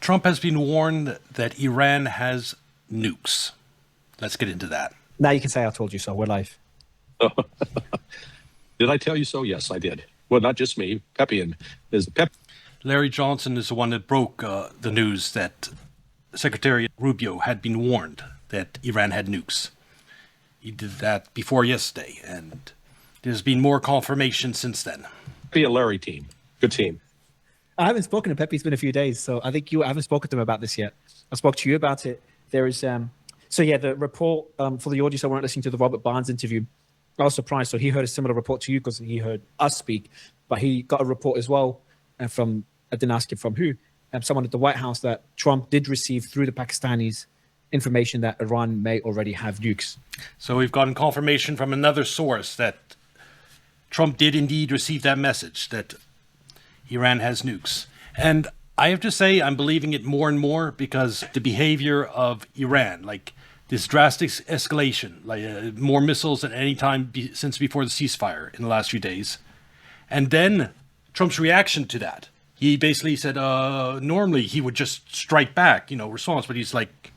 Trump has been warned that Iran has nukes. Let's get into that. Now you can say I told you so. We're live. Did I tell you so? Yes, I did. Well, not just me. Peppian is Pep. Larry Johnson is the one that broke the news that Secretary Rubio had been warned that Iran had nukes. He did that before yesterday, and there's been more confirmation since then. Pepe and Larry team. Good team. I haven't spoken to Pepe. It's been a few days, so I think I haven't spoken to him about this yet. I spoke to you about it. There is, the report for the audience that weren't listening to the Robert Barnes interview, I was surprised. So he heard a similar report to you because he heard us speak, but he got a report as well from, I didn't ask him from who, someone at the White House, that Trump did receive through the Pakistanis information that Iran may already have nukes. So we've gotten confirmation from another source that Trump did indeed receive that message that Iran has nukes. And I have to say, I'm believing it more and more because the behavior of Iran, like this drastic escalation, like more missiles than any time since before the ceasefire in the last few days. And then Trump's reaction to that. He basically said, normally he would just strike back, response, but he's like,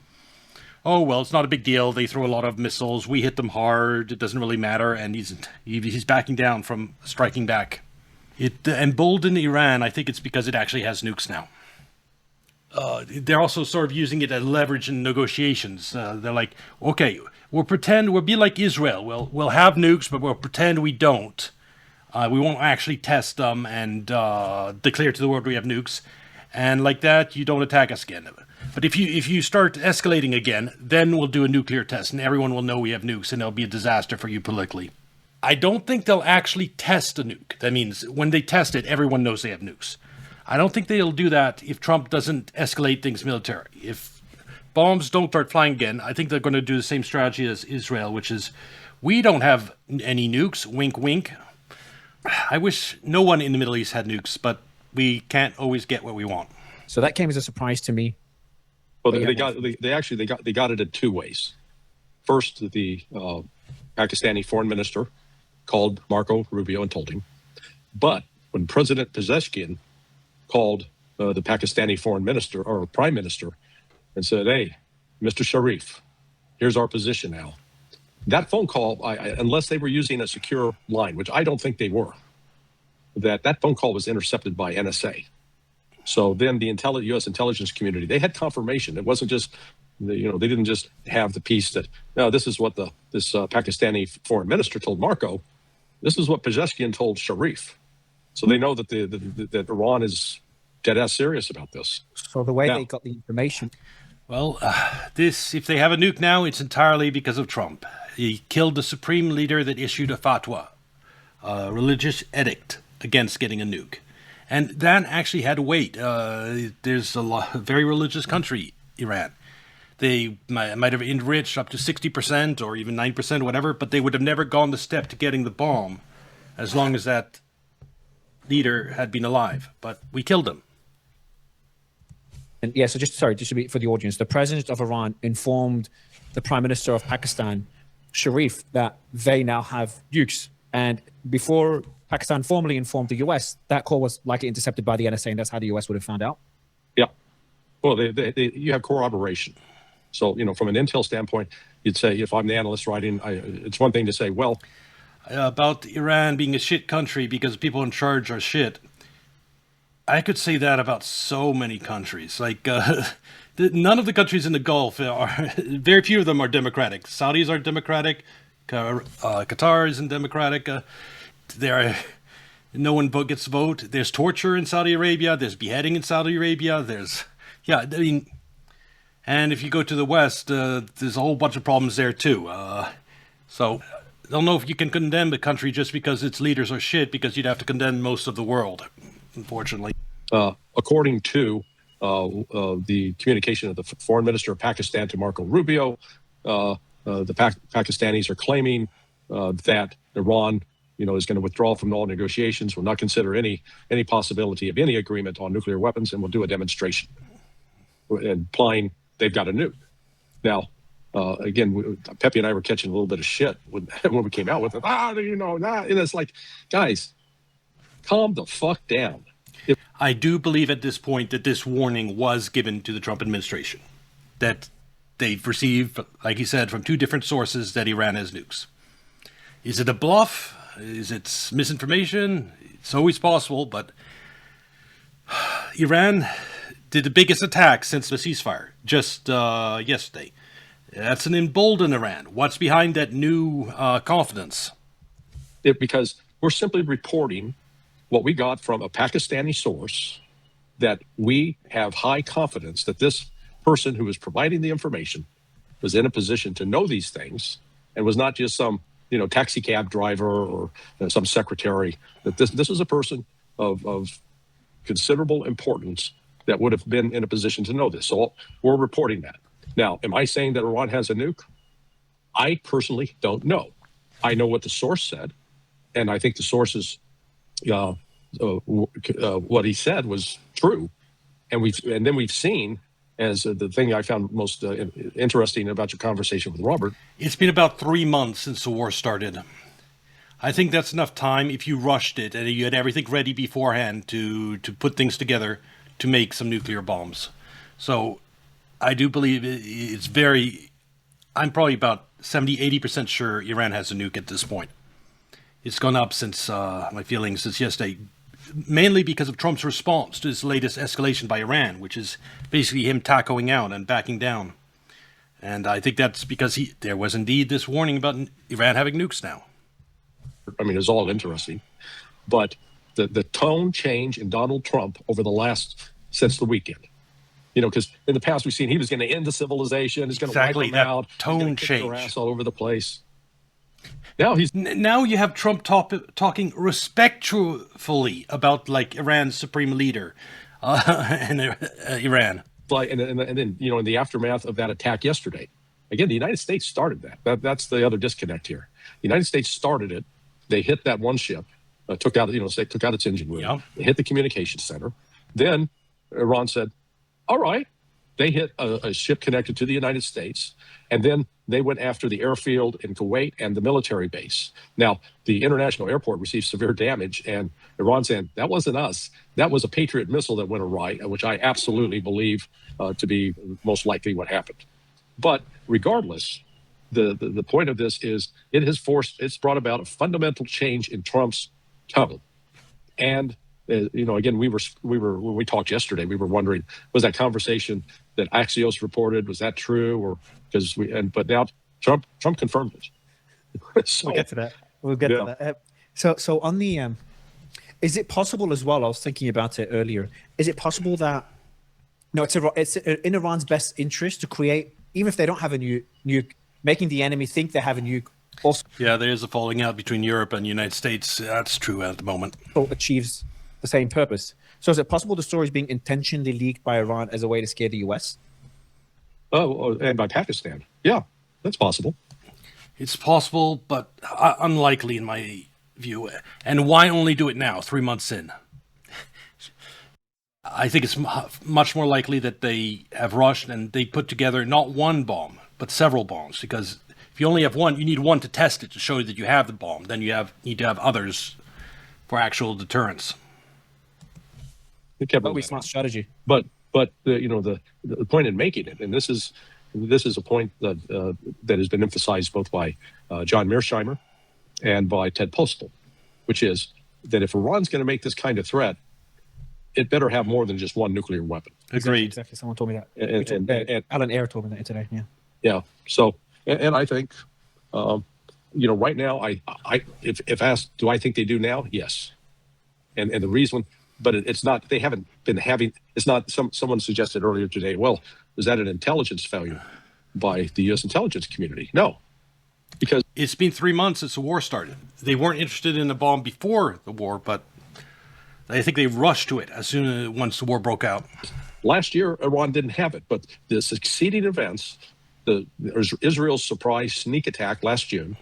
oh, well, it's not a big deal. They throw a lot of missiles. We hit them hard. It doesn't really matter. And he's backing down from striking back. It emboldened Iran. I think it's because it actually has nukes now. They're also sort of using it as leverage in negotiations. They're like, okay, we'll be like Israel. We'll have nukes, but we'll pretend we don't. We won't actually test them and declare to the world we have nukes. And like that, you don't attack us again. But if you start escalating again, then we'll do a nuclear test and everyone will know we have nukes and it'll be a disaster for you politically. I don't think they'll actually test a nuke. That means when they test it, everyone knows they have nukes. I don't think they'll do that if Trump doesn't escalate things militarily. If bombs don't start flying again, I think they're going to do the same strategy as Israel, which is, we don't have any nukes, wink, wink. I wish no one in the Middle East had nukes, but we can't always get what we want. So that came as a surprise to me. Well, they got it in two ways. First, the Pakistani foreign minister called Marco Rubio and told him. But when President Pezeshkian called the Pakistani foreign minister or prime minister and said, hey, Mr. Sharif, here's our position now. That phone call, unless they were using a secure line, which I don't think they were, that phone call was intercepted by NSA. So then the U.S. intelligence community, they had confirmation. It wasn't just, they didn't just have the piece that, no, this is what this Pakistani foreign minister told Marco. This is what Pezeshkian told Sharif. So they know that that Iran is dead-ass serious about this. So the way they got the information. Well, if they have a nuke now, it's entirely because of Trump. He killed the supreme leader that issued a fatwa, a religious edict against getting a nuke. And that actually had weight. There's a very religious country, Iran. They might have enriched up to 60% or even 9%, whatever, but they would have never gone the step to getting the bomb as long as that leader had been alive. But we killed him. And yeah, so just to be for the audience, the president of Iran informed the prime minister of Pakistan, Sharif, that they now have nukes. And before Pakistan formally informed the US, that call was likely intercepted by the NSA, and that's how the US would have found out. Yeah. Well, you have corroboration. So, from an intel standpoint, you'd say, if I'm the analyst writing, it's one thing to say, well, about Iran being a shit country because people in charge are shit. I could say that about so many countries. Like, none of the countries in the Gulf very few of them are democratic. Saudis aren't democratic. Qatar isn't democratic. No one gets to vote. There's torture in Saudi Arabia. There's beheading in Saudi Arabia. And if you go to the West, there's a whole bunch of problems there too. So I don't know if you can condemn a country just because its leaders are shit, because you'd have to condemn most of the world, unfortunately. According to the communication of the foreign minister of Pakistan to Marco Rubio, the Pakistanis are claiming that Iran, is going to withdraw from all negotiations, will not consider any possibility of any agreement on nuclear weapons, and will do a demonstration, implying they've got a nuke. Now, again, Pepe and I were catching a little bit of shit when we came out with it. And it's like, guys, calm the fuck down. I do believe at this point that this warning was given to the Trump administration, that they've received, like he said, from two different sources that Iran has nukes. Is it a bluff? Is it misinformation? It's always possible, but Iran did the biggest attack since the ceasefire just yesterday. That's an emboldened Iran. What's behind that new confidence? Because we're simply reporting what we got from a Pakistani source, that we have high confidence that this person who was providing the information was in a position to know these things and was not just some taxi cab driver or some secretary. That this is a person of considerable importance that would have been in a position to know this. So we're reporting that. Now, am I saying that Iran has a nuke? I personally don't know. I know what the source said, and I think the source's what he said was true. And then we've seen, as the thing I found most interesting about your conversation with Robert. It's been about 3 months since the war started. I think that's enough time if you rushed it and you had everything ready beforehand to put things together to make some nuclear bombs. So I do believe it's very, I'm probably about 70-80% sure Iran has a nuke at this point. It's gone up since, my feeling since yesterday, mainly because of Trump's response to his latest escalation by Iran, which is basically him tacoing out and backing down. And I think that's because there was indeed this warning about Iran having nukes now. I mean, it's all interesting, but the tone change in Donald Trump over since the weekend, because in the past we've seen he was going to end the civilization, he's going to wipe them out, tone he's change, kick their ass all over the place. Now you have Trump talking respectfully about like Iran's supreme leader and Iran. And then in the aftermath of that attack yesterday, again, the United States started that. That's the other disconnect here. The United States started it. They hit that one ship, took out its engine room. Yeah. They hit the communication center. Then Iran said, "All right." They hit a ship connected to the United States, and then they went after the airfield in Kuwait and the military base. Now, the international airport received severe damage, and Iran said, that wasn't us. That was a Patriot missile that went awry, which I absolutely believe to be most likely what happened. But regardless, the point of this is it's brought about a fundamental change in Trump's tone. And again, we were when we talked yesterday, we were wondering, was that conversation that Axios reported, was that true, or but now Trump confirmed it. So, we'll get to that. We'll get to that. So on the, is it possible as well? I was thinking about it earlier. Is it possible that it's in Iran's best interest to create, even if they don't have a nuke, making the enemy think they have a nuke? Also, yeah, there is a falling out between Europe and the United States. That's true at the moment. Achieves the same purpose. So is it possible the story is being intentionally leaked by Iran as a way to scare the US? Oh, and by Pakistan. Yeah, that's possible. It's possible, but unlikely in my view. And why only do it now, 3 months in? I think it's much more likely that they have rushed and they put together not one bomb, but several bombs. Because if you only have one, you need one to test it to show that you have the bomb. Then you need to have others for actual deterrence. That would be smart strategy. But the point in making it, and this is a point that has been emphasized both by John Mearsheimer and by Ted Postel, which is that if Iran's going to make this kind of threat, it better have more than just one nuclear weapon. Agreed. Exactly. Someone told me that. And Alan Ayer told me that today. Yeah. Yeah. So, and I think, right now, if asked, do I think they do now? Yes. And the reason. But it's not, they haven't been having, it's not, someone suggested earlier today, well, was that an intelligence failure by the U.S. intelligence community? No, because it's been 3 months since the war started. They weren't interested in the bomb before the war, but I think they rushed to it once the war broke out. Last year, Iran didn't have it, but the succeeding events, Israel's surprise sneak attack last June,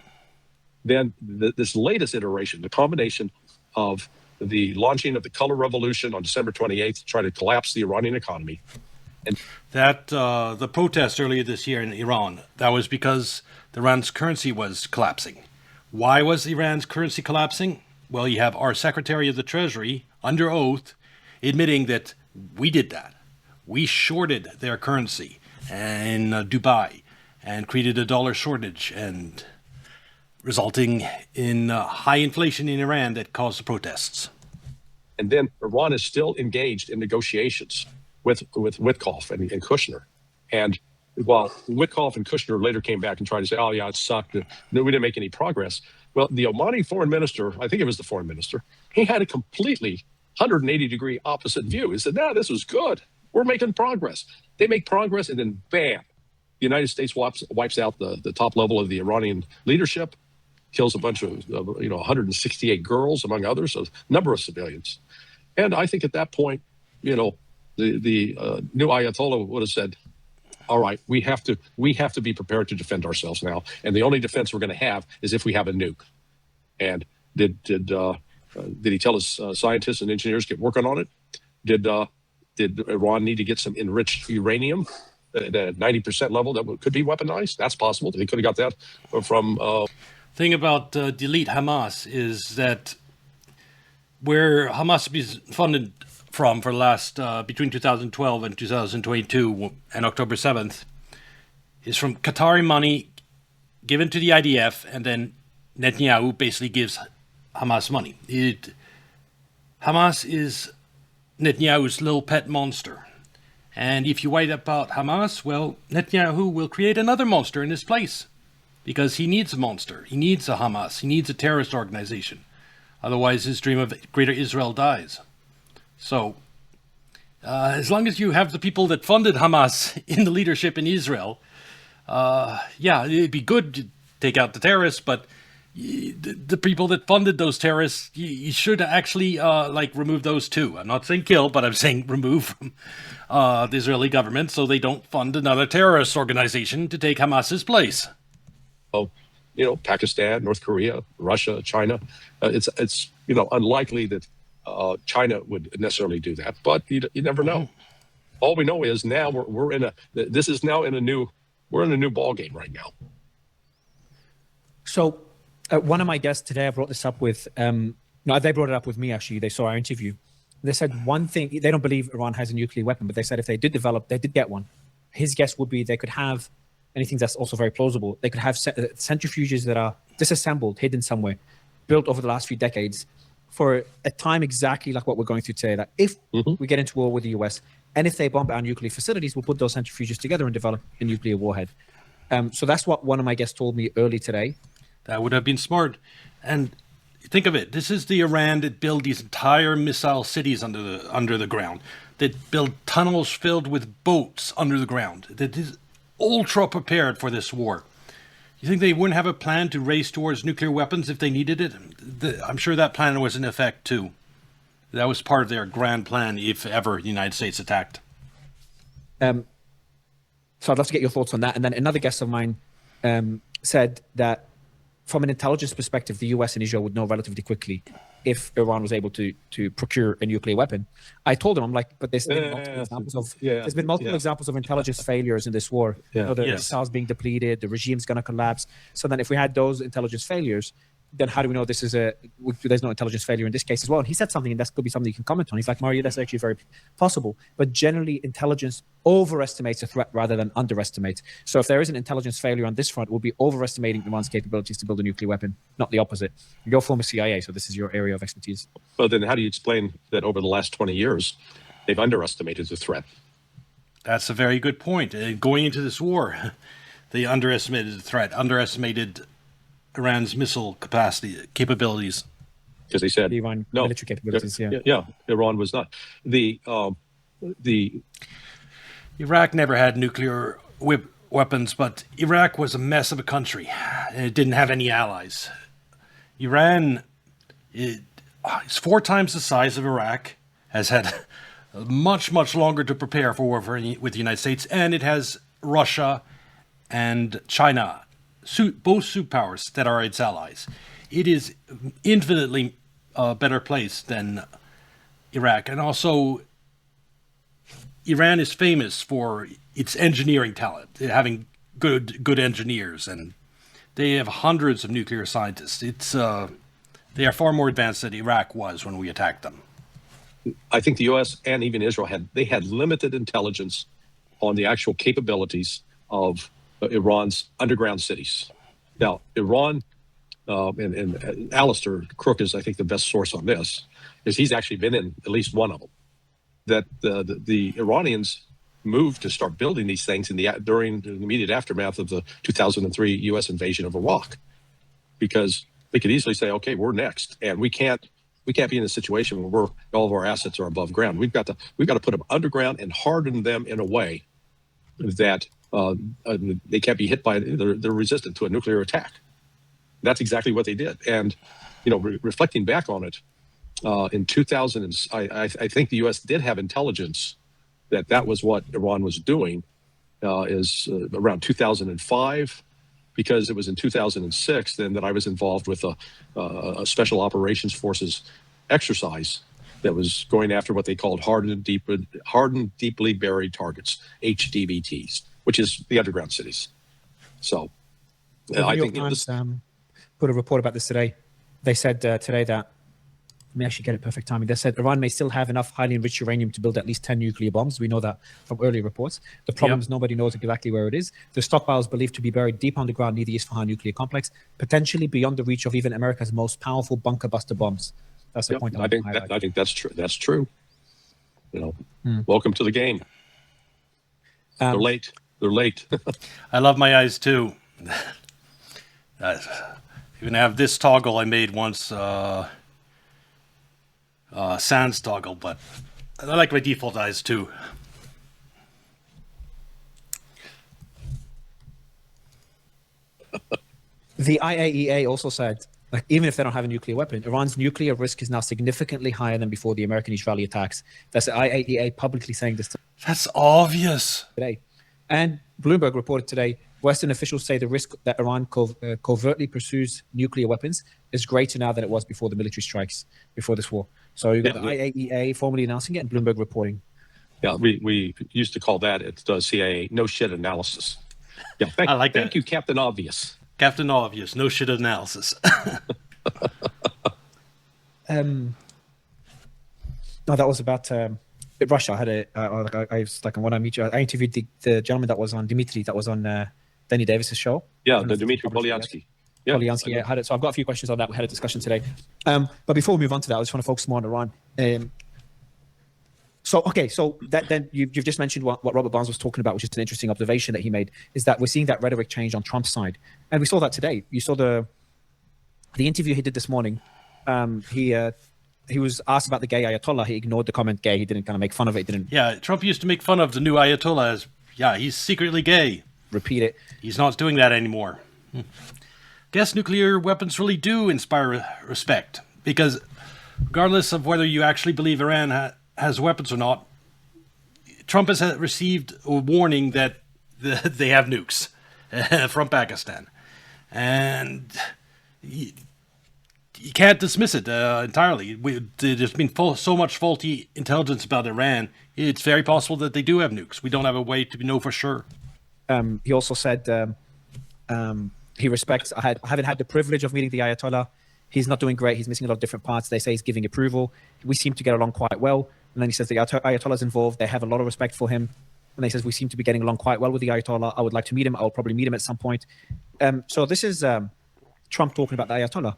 then this latest iteration, the combination of the launching of the color revolution on December 28th to try to collapse the Iranian economy. And that the protest earlier this year in Iran, that was because Iran's currency was collapsing. Why was Iran's currency collapsing? Well, you have our Secretary of the Treasury under oath admitting that we did that. We shorted their currency in Dubai and created a dollar shortage, and resulting in high inflation in Iran that caused the protests. And then Iran is still engaged in negotiations with Witkoff and Kushner. And while Witkoff and Kushner later came back and tried to say, oh, yeah, it sucked, no, we didn't make any progress. Well, the Omani foreign minister, I think it was the foreign minister, he had a completely 180-degree opposite view. He said, no, this was good. We're making progress. They make progress, and then bam, the United States wipes out the top level of the Iranian leadership, kills a bunch of 168 girls, among others, a number of civilians. And I think at that point, the new Ayatollah would have said, all right, we have to be prepared to defend ourselves now. And the only defense we're going to have is if we have a nuke. And did he tell his scientists and engineers get working on it? Did Iran need to get some enriched uranium at a 90% level that could be weaponized? That's possible. They could have got that from... Thing about delete Hamas is that where Hamas is funded from for the last between 2012 and 2022 and October 7th is from Qatari money given to the IDF, and then Netanyahu basically gives Hamas money. Hamas is Netanyahu's little pet monster. And if you wipe out Hamas, well, Netanyahu will create another monster in his place. Because he needs a monster. He needs a Hamas. He needs a terrorist organization. Otherwise, his dream of greater Israel dies. So, as long as you have the people that funded Hamas in the leadership in Israel, yeah, it'd be good to take out the terrorists, but the people that funded those terrorists, you should actually, remove those too. I'm not saying kill, but I'm saying remove from the Israeli government so they don't fund another terrorist organization to take Hamas's place. Pakistan, North Korea, Russia, China. It's unlikely that China would necessarily do that, but you never know. All we know is now we're in a new ball game right now. So one of my guests today, I brought this up with, they brought it up with me actually. They saw our interview. They said one thing, they don't believe Iran has a nuclear weapon, but they said if they did get one, his guess would be they could have anything that's also very plausible. They could have centrifuges that are disassembled, hidden somewhere, built over the last few decades for a time exactly like what we're going through today. That if we get into war with the US, and if they bomb our nuclear facilities, we'll put those centrifuges together and develop a nuclear warhead. So that's what one of my guests told me early today. That would have been smart. And think of it. This is the Iran that built these entire missile cities under the ground, that built tunnels filled with boats under the ground, that is ultra prepared for this war. You think they wouldn't have a plan to race towards nuclear weapons if they needed it? I'm sure that plan was in effect too. That was part of their grand plan if ever the United States attacked. So I'd love to get your thoughts on that. And then another guest of mine said that from an intelligence perspective, the US and Israel would know relatively quickly if Iran was able to procure a nuclear weapon. I told him, I'm like, but there's been multiple examples of intelligence failures in this war. The missiles being depleted, the regime's going to collapse. So then if we had those intelligence failures, then how do we know there's no intelligence failure in this case as well? And he said something, and that could be something you can comment on. He's like, Mario, that's actually very possible. But generally, intelligence overestimates a threat rather than underestimates. So if there is an intelligence failure on this front, we'll be overestimating Iran's capabilities to build a nuclear weapon, not the opposite. You're former CIA, so this is your area of expertise. Well, then how do you explain that over the last 20 years, they've underestimated the threat? That's a very good point. Going into this war, they underestimated the threat, underestimated Iran's missile capabilities. Because they said Iran military capabilities. Iran was not the Iraq never had nuclear weapons, but Iraq was a mess of a country, and it didn't have any allies. Iran is 4 times the size of Iraq, has had much longer to prepare for war with the United States, and it has Russia and China, both superpowers that are its allies. It is infinitely a better place than Iraq. And also, Iran is famous for its engineering talent, having good engineers, and they have hundreds of nuclear scientists. They are far more advanced than Iraq was when we attacked them. I think the U.S. and even Israel had limited intelligence on the actual capabilities of Iran's underground cities. Now, Iran and Alistair Crook is, I think, the best source on this, is he's actually been in at least one of them. That the Iranians moved to start building these things during the immediate aftermath of the 2003 U.S. invasion of Iraq, because they could easily say, "Okay, we're next, and we can't be in a situation where all of our assets are above ground. We've got to put them underground and harden them in a way that they can't be hit by. They're resistant to a nuclear attack." That's exactly what they did. And reflecting back on it, in 2000, I think the U.S. did have intelligence that was what Iran was doing. Is around 2005. Because it was in 2006 then that I was involved with a special operations forces exercise that was going after what they called hardened, deeply buried targets, HDBTs, which is the underground cities. So I think Times, put a report about this today. They said today that, let me actually get it perfect timing. They said Iran may still have enough highly enriched uranium to build at least 10 nuclear bombs. We know that from earlier reports. The problem is nobody knows exactly where it is. The stockpile is believed to be buried deep underground near the Isfahan nuclear complex, potentially beyond the reach of even America's most powerful bunker buster bombs. That's the point. I think that's true. That's true. Welcome to the game. They're late. They're late. I love my eyes too. Even have this toggle I made once. Sans toggle, but I like my default eyes too. The IAEA also said, even if they don't have a nuclear weapon, Iran's nuclear risk is now significantly higher than before the American Israeli attacks. That's the IAEA publicly saying this That's obvious. today. And Bloomberg reported today, Western officials say the risk that Iran covertly pursues nuclear weapons is greater now than it was before the military strikes, before this war. So you've got the IAEA formally announcing it and Bloomberg reporting. Yeah, we used to call that at CIA no shit analysis. Yeah, I like that. Thank you, Captain Obvious. Captain Obvious, no shit analysis. No, that was about Russia. I had I was like, when I meet you, I interviewed the gentleman that was on Dmitry, that was on Danny Davis's show. Yeah, the Dmitry Polyansky. Yeah, Polyansky, yeah, had it. So I've got a few questions on that. We had a discussion today. But before we move on to that, I just want to focus more on Iran. So then you've just mentioned what Robert Barnes was talking about, which is an interesting observation that he made, is that we're seeing that rhetoric change on Trump's side, and we saw that today. You saw the interview he did this morning. He was asked about the gay Ayatollah. He ignored the comment gay. He didn't kind of make fun of it. Yeah, Trump used to make fun of the new Ayatollah as, he's secretly gay. Repeat it. He's not doing that anymore. Guess nuclear weapons really do inspire respect, because regardless of whether you actually believe Iran has weapons or not, Trump has received a warning that they have nukes from Pakistan. And you can't dismiss it entirely. There's been so much faulty intelligence about Iran. It's very possible that they do have nukes. We don't have a way to know for sure. He also said he respects. I haven't had the privilege of meeting the Ayatollah. He's not doing great. He's missing a lot of different parts. They say he's giving approval. We seem to get along quite well. And then he says the Ayatollah's involved. They have a lot of respect for him. And he says, we seem to be getting along quite well with the Ayatollah. I would like to meet him. I will probably meet him at some point. So this is Trump talking about the Ayatollah.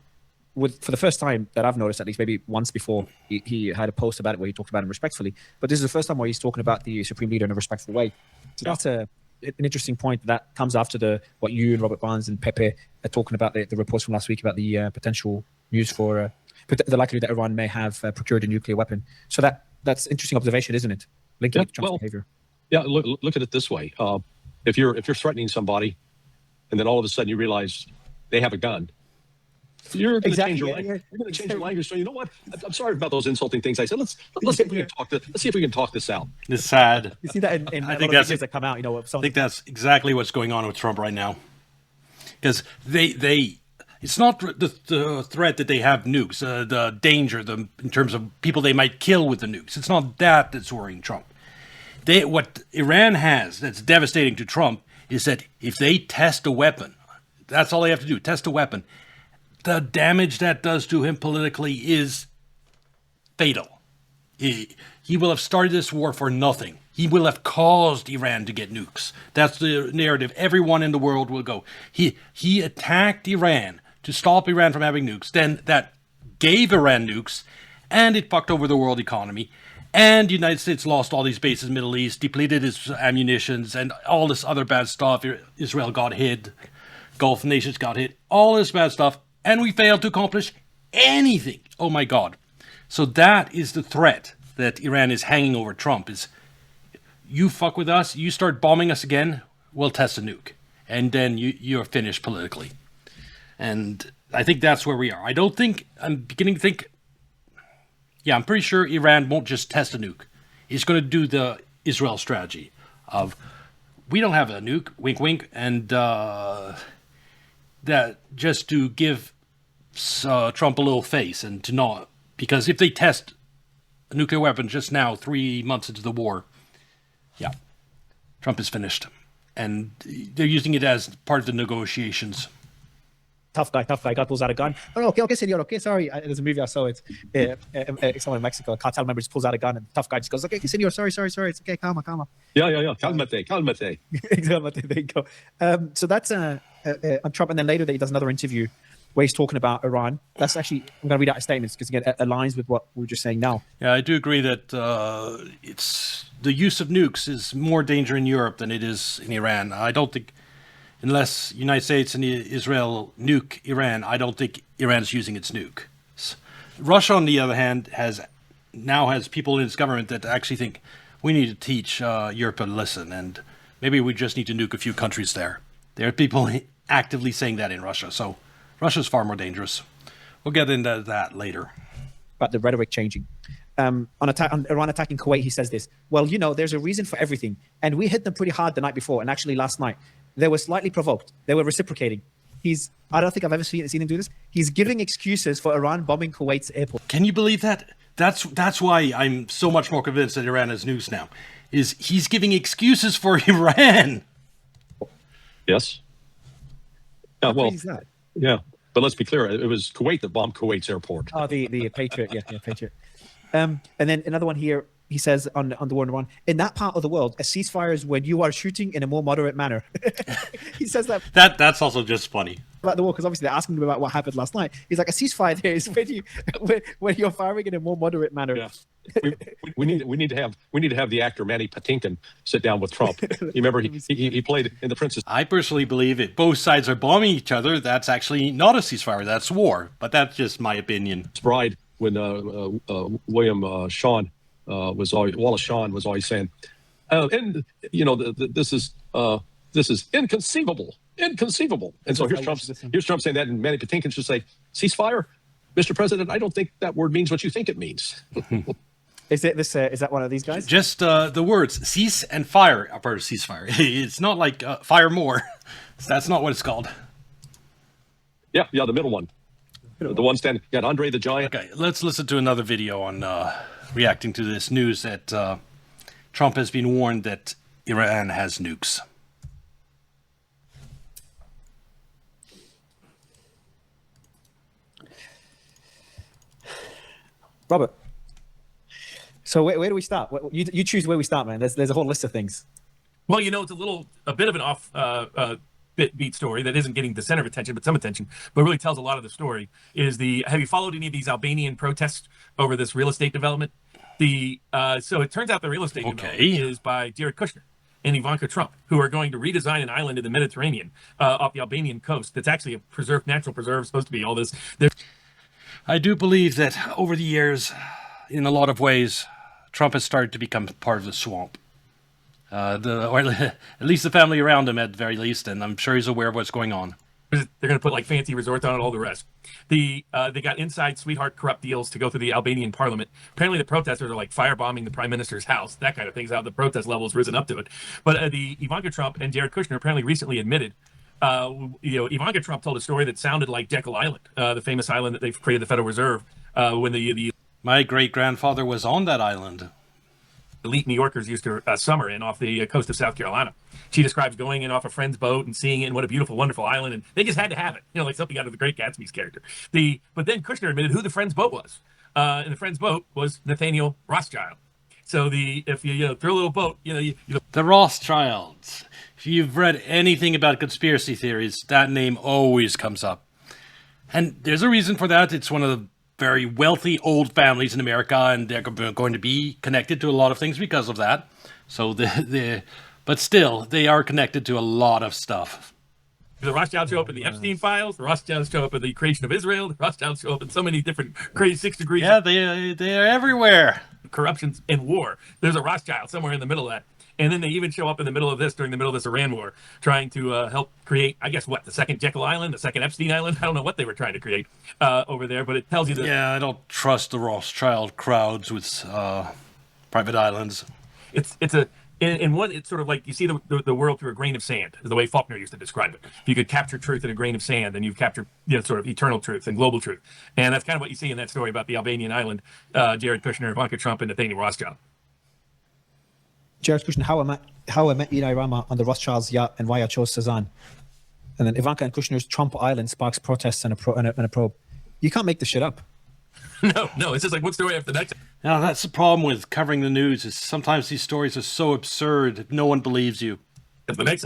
For the first time that I've noticed, at least maybe once before, he had a post about it where he talked about him respectfully. But this is the first time where he's talking about the supreme leader in a respectful way. So that's an interesting point that comes after what you and Robert Barnes and Pepe are talking about, the reports from last week about the potential news for the likelihood that Iran may have procured a nuclear weapon. So that's interesting observation, isn't it? Linking it to Trump's behavior. Yeah, look at it this way. If you're threatening somebody, and then all of a sudden you realize they have a gun, you're going to change your language. You're going to change your language. So you know what? I'm sorry about those insulting things I said. Let's see if we can talk this. Let's see if we can talk this out. It's sad. You see that in I a think lot of that's videos that come out. I think that's exactly what's going on with Trump right now, because it's not the threat that they have nukes, the danger, in terms of people they might kill with the nukes. It's not that that's worrying Trump. What Iran has that's devastating to Trump is that if they test a weapon, that's all they have to do, test a weapon. The damage that does to him politically is fatal. He will have started this war for nothing. He will have caused Iran to get nukes. That's the narrative. Everyone in the world will go. He attacked Iran to stop Iran from having nukes. Then that gave Iran nukes, and it fucked over the world economy. And the United States lost all these bases in the Middle East, depleted its ammunitions, and all this other bad stuff. Israel got hit. Gulf nations got hit. All this bad stuff. And we failed to accomplish anything. Oh my God. So that is the threat that Iran is hanging over Trump is, you fuck with us, you start bombing us again, we'll test a nuke. And then you're finished politically. And I think that's where we are. I'm beginning to think, I'm pretty sure Iran won't just test a nuke. It's going to do the Israel strategy of, we don't have a nuke, wink, wink, and that just to give Trump a little face and to not, because if they test a nuclear weapon just now, 3 months into the war, Trump is finished. And they're using it as part of the negotiations. Tough guy, guy pulls out a gun. Oh, okay, senor, okay, sorry. There's a movie I saw, it's someone in Mexico, a cartel member just pulls out a gun and the tough guy just goes, okay, senor, sorry, it's okay, calma. Yeah. Calmate. Exactly, there you go. So that's on Trump, and then later he does another interview where he's talking about Iran. That's actually, I'm going to read out his statements because again, it aligns with what we were just saying now. Yeah, I do agree that it's the use of nukes is more danger in Europe than it is in Iran. I don't think, unless United States and Israel nuke Iran, I don't think Iran's using its nuke. Russia, on the other hand, has people in its government that actually think we need to teach Europe to listen, and maybe we just need to nuke a few countries there. There are people actively saying that in Russia, so Russia's far more dangerous. We'll get into that later. But the rhetoric changing. On Iran attacking Kuwait, he says this, well, there's a reason for everything, and we hit them pretty hard the night before, and actually last night. They were slightly provoked. They were reciprocating. I don't think I've ever seen him do this. He's giving excuses for Iran bombing Kuwait's airport. Can you believe that? That's why I'm so much more convinced that Iran has nukes now. Is he's giving excuses for Iran? Yes. Yeah. Well. Is that? Yeah. But let's be clear. It was Kuwait that bombed Kuwait's airport. Oh, the Patriot. Yeah, Patriot. And then another one here. He says on the war in Iran, in that part of the world, a ceasefire is when you are shooting in a more moderate manner. He says that. That's also just funny. About the war, because obviously they're asking him about what happened last night. He's like, a ceasefire there is when you're firing in a more moderate manner. Yeah. We need to have the actor Manny Patinkin sit down with Trump. You remember he played in The Princess. I personally believe it. Both sides are bombing each other. That's actually not a ceasefire. That's war. But that's just my opinion. Bride when William Shawn. Wallace Shawn was always saying, and this is inconceivable. And so here's Trump saying that, and Manny Patinkin should say, ceasefire, Mr. President. I don't think that word means what you think it means. Is that one of these guys? Just the words cease and fire are part of ceasefire. It's not like fire more. That's not what it's called. Yeah, the middle one. The one standing. You got Andre the Giant. Okay, let's listen to another video on reacting to this news that Trump has been warned that Iran has nukes. Robert, so where do we start? You choose where we start, man. There's a whole list of things. Well, it's a bit of an off beat story that isn't getting the center of attention, but some attention, but really tells a lot of the story. Have you followed any of these Albanian protests over this real estate development? So it turns out the real estate development is by Jared Kushner and Ivanka Trump, who are going to redesign an island in the Mediterranean off the Albanian coast. That's actually a natural preserve, supposed to be all this. I do believe that over the years, in a lot of ways, Trump has started to become part of the swamp. Or at least the family around him, at the very least, and I'm sure he's aware of what's going on. They're going to put like fancy resorts on it, all the rest. They got inside sweetheart corrupt deals to go through the Albanian parliament. Apparently the protesters are like firebombing the prime minister's house. That kind of thing's how the protest level's risen up to it. But the Ivanka Trump and Jared Kushner apparently recently admitted, Ivanka Trump told a story that sounded like Jekyll Island, the famous island that they've created the Federal Reserve, when the my great-grandfather was on that island. Elite New Yorkers used to summer in off the coast of South Carolina. She describes going in off a friend's boat and seeing it, and what a beautiful, wonderful island, and they just had to have it, like something out of the Great Gatsby's character. But then Kushner admitted who the friend's boat was. in the friend's boat was Nathaniel Rothschild. So if you throw a little boat, The Rothschilds. If you've read anything about conspiracy theories, that name always comes up. And there's a reason for that. It's one of the very wealthy old families in America, and they're going to be connected to a lot of things because of that. So but still, they are connected to a lot of stuff. the Rothschilds show up in the Epstein files. The Rothschilds show up in the creation of Israel. The Rothschilds show up in so many different crazy 6 degrees. Yeah, they are everywhere. Corruptions and war. There's a Rothschild somewhere in the middle of that. And then they even show up in the middle of this, during the middle of this Iran war, trying to help create, I guess, the second Jekyll Island, the second Epstein Island. I don't know what they were trying to create over there, but it tells you that. Yeah, I don't trust the Rothschild crowds with private islands. It's sort of like you see the world through a grain of sand, is the way Faulkner used to describe it. If you could capture truth in a grain of sand, then you've captured sort of eternal truth and global truth. And that's kind of what you see in that story about the Albanian island, Jared Kushner, Ivanka Trump, and Nathaniel Rothschild. Jared Kushner, how I met Eli Rama on the Rothschilds yacht and why I chose Cezanne. And then Ivanka and Kushner's Trump Island sparks protests and a probe. You can't make this shit up. No, it's just like one story after the next. Now, that's the problem with covering the news, is sometimes these stories are so absurd that no one believes you. The next.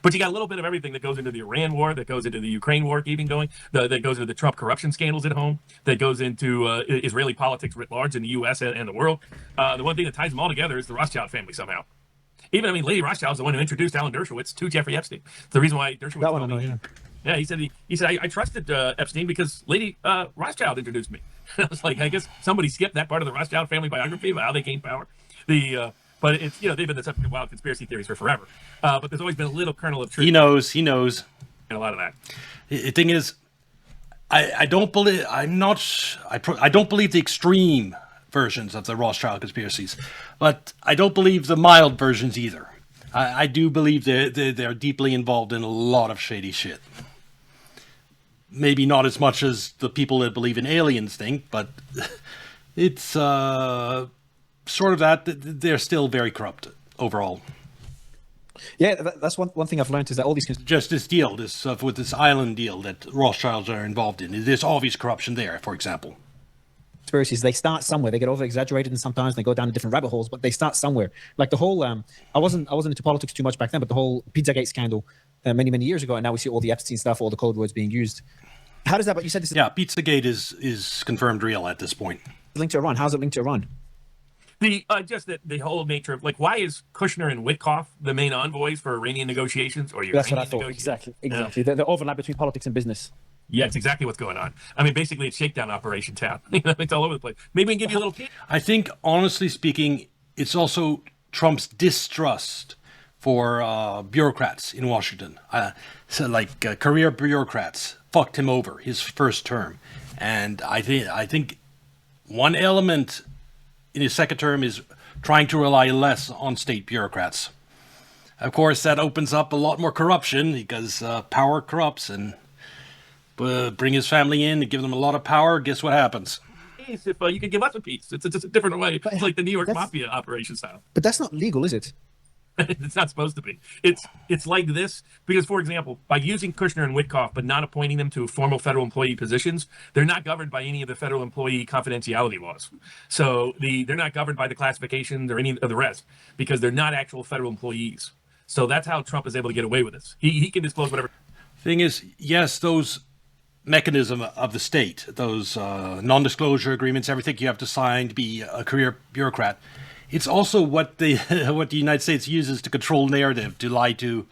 But you got a little bit of everything that goes into the Iran war, that goes into the Ukraine war keeping going, that goes into the Trump corruption scandals at home, that goes into Israeli politics writ large in the U.S. and the world. The one thing that ties them all together is the Rothschild family somehow. Lady Rothschild is the one who introduced Alan Dershowitz to Jeffrey Epstein. The reason why Dershowitz. That one I know, yeah. Yeah, he said I trusted Epstein because Lady Rothschild introduced me. I was like, I guess somebody skipped that part of the Rothschild family biography about how they gained power. But it's they've been the subject of wild conspiracy theories for forever. But there's always been a little kernel of truth. He knows. And a lot of that. The thing is, I don't believe. I don't believe the extreme versions of the Rothschild conspiracies, but I don't believe the mild versions either. I do believe they're deeply involved in a lot of shady shit. Maybe not as much as the people that believe in aliens think, but it's sort of that. They're still very corrupt overall. Yeah, that's one thing I've learned is that all these Just this deal, with this island deal that Rothschilds are involved in, there's obvious corruption there, for example. conspiracies, they start somewhere. They get over exaggerated, and sometimes they go down different rabbit holes, but they start somewhere. Like the whole I wasn't into politics too much back then, but the whole Pizzagate scandal many years ago, and now we see all the Epstein stuff, all the code words being used. How does that? But you said this. Yeah, Pizzagate is confirmed real at this point. Linked to Iran. How's it linked to Iran? Just the whole nature of why is Kushner and Witkoff the main envoys for Iranian negotiations or Ukrainian That's what I thought. negotiations? Exactly. The overlap between politics and business. Yeah, it's exactly what's going on. Basically, it's shakedown operation town. It's all over the place. Maybe we can give you a little. I think, honestly speaking, it's also Trump's distrust for bureaucrats in Washington. Career bureaucrats fucked him over his first term, and I think one element in his second term is trying to rely less on state bureaucrats. Of course, that opens up a lot more corruption because power corrupts, and bring his family in and give them a lot of power. Guess what happens? If you could give us a piece, it's just a different way. It's like the New York Mafia operation style. But that's not legal, is it? It's not supposed to be. It's like this because, for example, by using Kushner and Witkoff but not appointing them to formal federal employee positions, they're not governed by any of the federal employee confidentiality laws. So they're not governed by the classifications or any of the rest because they're not actual federal employees. So that's how Trump is able to get away with this. He can disclose whatever. Thing is, yes, those mechanism of the state, those non-disclosure agreements, everything you have to sign to be a career bureaucrat. It's also what the United States uses to control narrative, to lie to,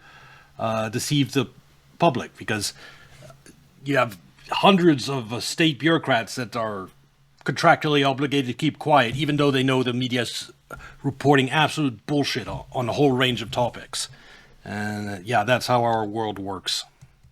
deceive the public, because you have hundreds of state bureaucrats that are contractually obligated to keep quiet, even though they know the media's reporting absolute bullshit on a whole range of topics. And that's how our world works.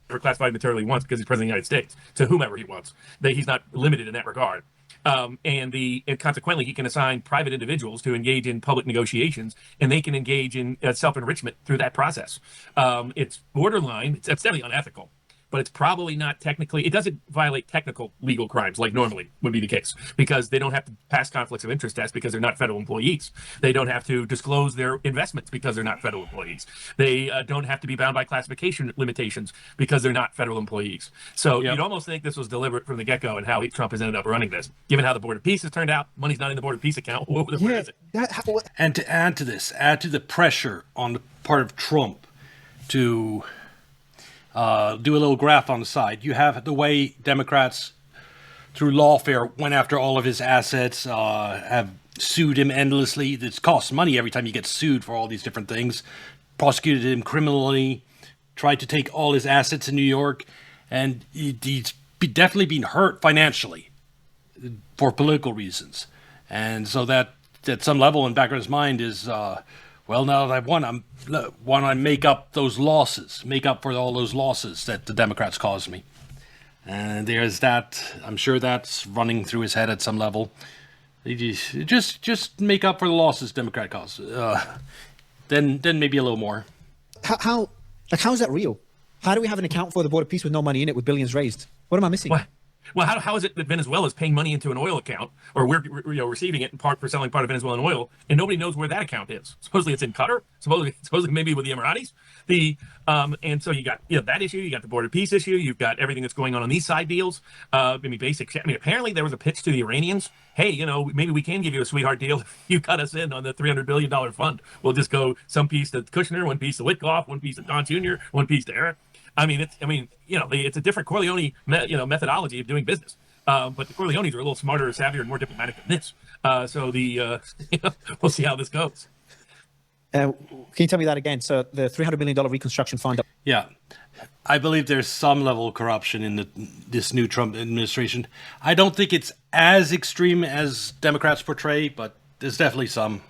Or classified materially wants because he's president of the United States to whomever he wants. He's not limited in that regard. And consequently, he can assign private individuals to engage in public negotiations, and they can engage in self-enrichment through that process. It's borderline. It's definitely unethical, but it's probably not technically, it doesn't violate technical legal crimes like normally would be the case, because they don't have to pass conflicts of interest tests because they're not federal employees. They don't have to disclose their investments because they're not federal employees. They don't have to be bound by classification limitations because they're not federal employees. So you'd almost think this was deliberate from the get-go, and how Trump has ended up running this. Given how the Board of Peace has turned out, money's not in the Board of Peace account. Where is it? And to add to this, add to the pressure on the part of Trump to do a little graph on the side. You have the way Democrats, through lawfare, went after all of his assets, have sued him endlessly. It costs money every time you get sued for all these different things. Prosecuted him criminally, tried to take all his assets in New York, and he's definitely been hurt financially for political reasons. And so that, at some level in the back of his mind is, well, now that I've won, I want to make up those losses, make up for all those losses that the Democrats caused me. And there's that. I'm sure that's running through his head at some level. Just make up for the losses Democrat caused. Then maybe a little more. How is that real? How do we have an account for the Board of Peace with no money in it, with billions raised? What am I missing? What? Well, how is it that Venezuela is paying money into an oil account, or we're receiving it in part for selling part of Venezuelan oil, and nobody knows where that account is? Supposedly it's in Qatar. Supposedly maybe with the Emiratis. And so you got that issue. You got the Board of Peace issue. You've got everything that's going on these side deals. Apparently there was a pitch to the Iranians. Hey, maybe we can give you a sweetheart deal if you cut us in on the $300 billion fund. We'll just go some piece to Kushner, one piece to Witkoff, one piece to Don Jr., one piece to Eric. It's a different Corleone, methodology of doing business. But the Corleones are a little smarter, savvier, and more diplomatic than this. We'll see how this goes. Can you tell me that again? So the $300 million reconstruction fund. Yeah, I believe there's some level of corruption in this new Trump administration. I don't think it's as extreme as Democrats portray, but there's definitely some.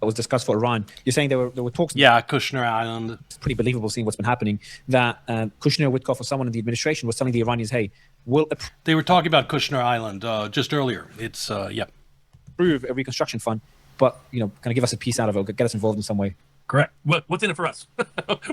That was discussed for Iran. You're saying there were talks. Yeah, Kushner Island. It's pretty believable seeing what's been happening. That Kushner, Witkoff, or someone in the administration was telling the Iranians, "Hey, we'll They were talking about Kushner Island just earlier. It's approve a reconstruction fund, but kind of give us a piece out of it, get us involved in some way." Correct. What's in it for us?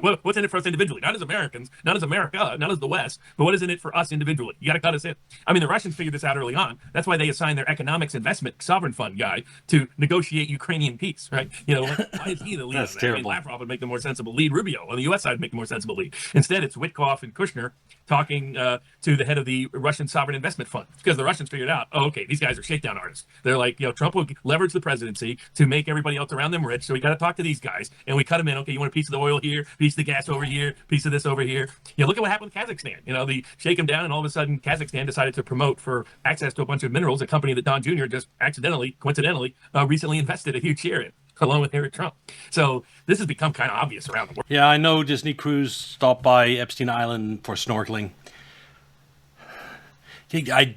What's in it for us individually? Not as Americans, not as America, not as the West, but what is in it for us individually? You got to cut us in. I mean, the Russians figured this out early on. That's why they assigned their economics investment sovereign fund guy to negotiate Ukrainian peace, right? Why is he the lead? That's terrible. Lavrov would make the more sensible lead. Rubio on the U.S. side would make the more sensible lead. Instead, it's Witkoff and Kushner talking to the head of the Russian sovereign investment fund, because the Russians figured out, these guys are shakedown artists. They're like, Trump will leverage the presidency to make everybody else around them rich, so we got to talk to these guys, and we cut them in. Okay, you want a piece of the oil here, piece of the gas over here, piece of this over here. Look at what happened with Kazakhstan. They shake them down, and all of a sudden Kazakhstan decided to promote for access to a bunch of minerals, a company that Don Jr. just coincidentally, recently invested a huge share in, along with Eric Trump. So this has become kind of obvious around the world. Yeah, I know Disney Cruise stopped by Epstein Island for snorkeling.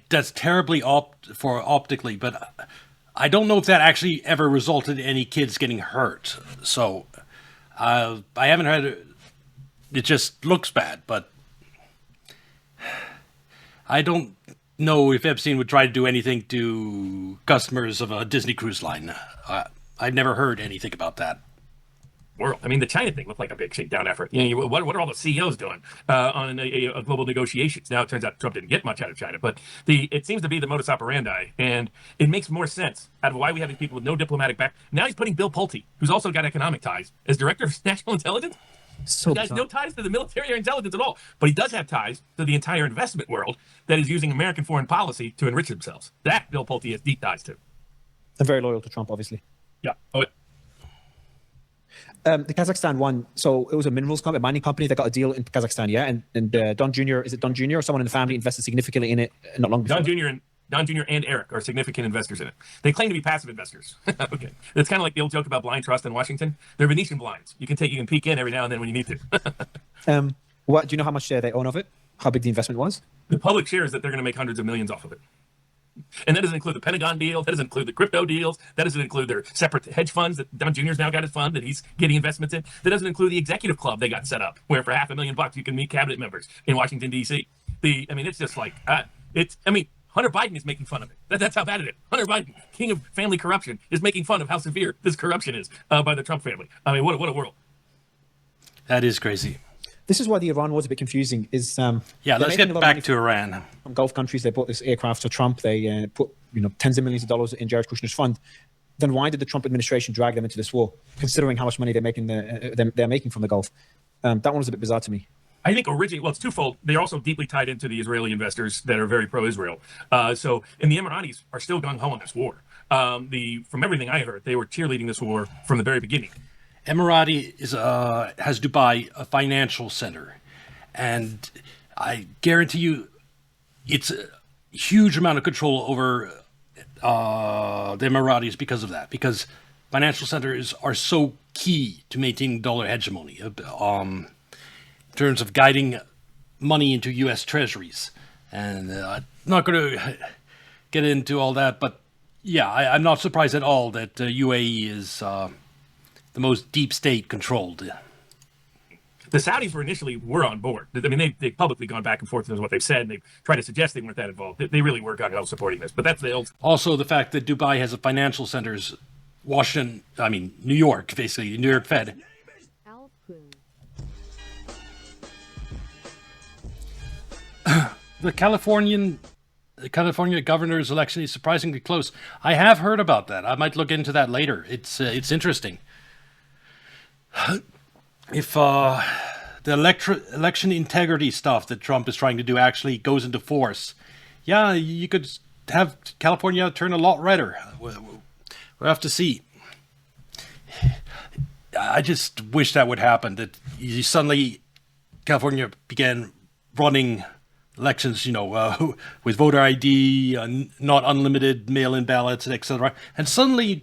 That's terribly optically, but I don't know if that actually ever resulted in any kids getting hurt. So I haven't heard it. It just looks bad, but I don't know if Epstein would try to do anything to customers of a Disney Cruise Line. I've never heard anything about that. World. I mean, the China thing looked like a big shakedown effort. What are all the CEOs doing on global negotiations? Now, it turns out Trump didn't get much out of China, but it seems to be the modus operandi, and it makes more sense out of why we have these people with no diplomatic back. Now he's putting Bill Pulte, who's also got economic ties, as director of national intelligence. He has no ties to the military or intelligence at all, but he does have ties to the entire investment world that is using American foreign policy to enrich themselves. That Bill Pulte has deep ties to. And very loyal to Trump, obviously. Yeah. The Kazakhstan one, so it was a minerals company, a mining company that got a deal in Kazakhstan, yeah? And Don Jr., is it Don Jr. or someone in the family invested significantly in it not long before? Don Jr. and Eric are significant investors in it. They claim to be passive investors. Okay. It's kind of like the old joke about blind trust in Washington. They're Venetian blinds. You can peek in every now and then when you need to. Do you know how much they own of it? How big the investment was? The public shares that they're going to make hundreds of millions off of it. And that doesn't include the Pentagon deal. That doesn't include the crypto deals. That doesn't include their separate hedge funds that Don Jr.'s now got his fund that he's getting investments in. That doesn't include the executive club they got set up, where for $500,000 you can meet cabinet members in Washington, D.C. It's just like, Hunter Biden is making fun of it. That's how bad it is. Hunter Biden, king of family corruption, is making fun of how severe this corruption is by the Trump family. What a world. That is crazy. this is why the Iran war is a bit confusing. Is Yeah, they're let's making a get lot of back money to Iran. from Gulf countries. They bought this aircraft for Trump. They put tens of millions of dollars in Jared Kushner's fund. Then why did the Trump administration drag them into this war, considering how much money they're making they're making from the Gulf? That one was a bit bizarre to me. I think originally, well, it's twofold. They're also deeply tied into the Israeli investors that are very pro-Israel. And the Emiratis are still gung ho on this war. From everything I heard, they were cheerleading this war from the very beginning. Emirati has Dubai a financial center, and I guarantee you, it's a huge amount of control over the Emiratis because of that. Because financial centers are so key to maintaining dollar hegemony. In terms of guiding money into U.S. treasuries. And I'm not going to get into all that, but yeah, I'm not surprised at all that UAE is the most deep state controlled. The Saudis were on board. I mean, they've publicly gone back and forth with what they've said, and they've tried to suggest they weren't that involved. They really were gung-ho supporting this, but that's the old... Also, the fact that Dubai has a financial centers, New York, basically, New York Fed. The California governor's election is surprisingly close. I have heard about that. I might look into that later. It's interesting. If the election integrity stuff that Trump is trying to do actually goes into force, yeah, you could have California turn a lot redder. We'll have to see. I just wish that would happen, that suddenly California began running elections, with voter ID, not unlimited mail-in ballots, etc. And suddenly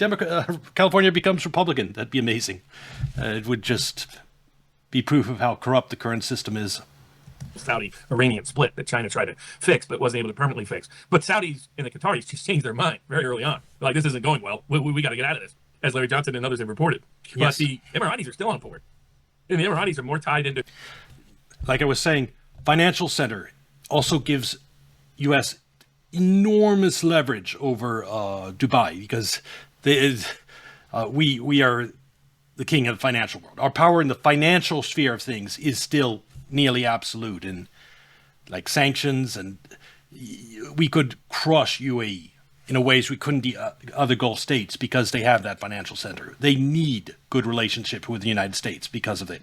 California becomes Republican. That'd be amazing. It would just be proof of how corrupt the current system is. Saudi-Iranian split that China tried to fix but wasn't able to permanently fix. But Saudis and the Qataris just changed their mind very early on. Like, this isn't going well. We got to get out of this, as Larry Johnson and others have reported. Yes. But the Emiratis are still on board. And the Emiratis are more tied into... Like I was saying, financial center also gives U.S. enormous leverage over Dubai, because we are the king of the financial world. Our power in the financial sphere of things is still nearly absolute, and like sanctions, and we could crush UAE in ways we couldn't the other Gulf states because they have that financial center. They need good relationship with the United States because of it.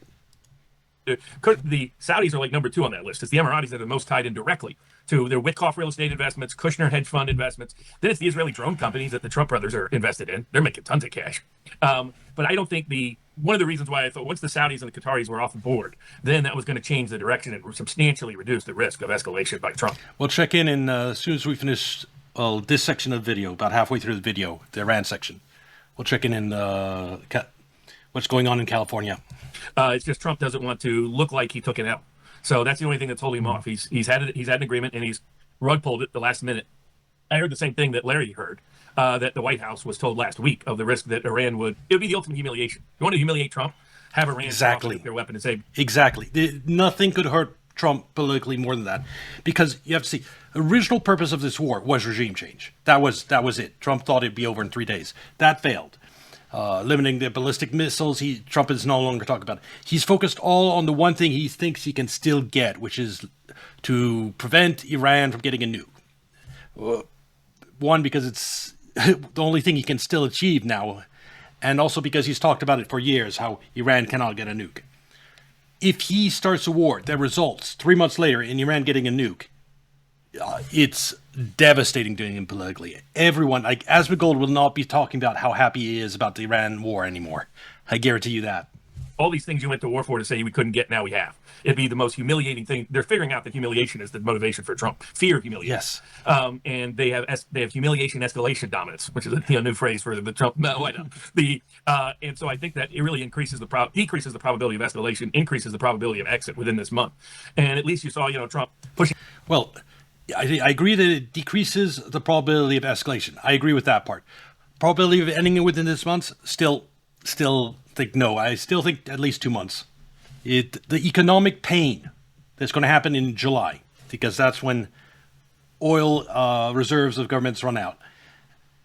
The Saudis are like number 2 on that list. It's the Emiratis that are most tied in directly to their Witkoff real estate investments, Kushner hedge fund investments. Then it's the Israeli drone companies that the Trump brothers are invested in. They're making tons of cash. But I don't think one of the reasons why I thought once the Saudis and the Qataris were off the board, then that was going to change the direction and substantially reduce the risk of escalation by Trump. We'll check in as soon as we finish this section of the video, about halfway through the video, the Iran section. We'll check in what's going on in California. It's just Trump doesn't want to look like he took an L. So that's the only thing that's holding him off. He's had an agreement, and he's rug pulled it the last minute. I heard the same thing that Larry heard, that the White House was told last week of the risk that Iran it would be the ultimate humiliation. You want to humiliate Trump? Have Iran exactly their weapon and say exactly. Nothing could hurt Trump politically more than that, because you have to see, original purpose of this war was regime change. That was it. Trump thought it'd be over in 3 days. That failed. Limiting the ballistic missiles, Trump is no longer talking about it. He's focused all on the one thing he thinks he can still get, which is to prevent Iran from getting a nuke. One, because it's the only thing he can still achieve now, and also because he's talked about it for years, how Iran cannot get a nuke. If he starts a war that results 3 months later in Iran getting a nuke, it's devastating to him politically. Everyone, like Asmongold, will not be talking about how happy he is about the Iran war anymore. I guarantee you that. All these things you went to war for to say we couldn't get, now we have. It'd be the most humiliating thing. They're figuring out that humiliation is the motivation for Trump. Fear of humiliation. Yes. And they have humiliation escalation dominance, which is a new phrase for the Trump White House. And so I think that it really decreases the probability of escalation, increases the probability of exit within this month. And at least you saw, Trump pushing. Well, I agree that it decreases the probability of escalation. I agree with that part. Probability of ending it within this month, still think no. I still think at least 2 months. The economic pain that's going to happen in July, because that's when oil reserves of governments run out.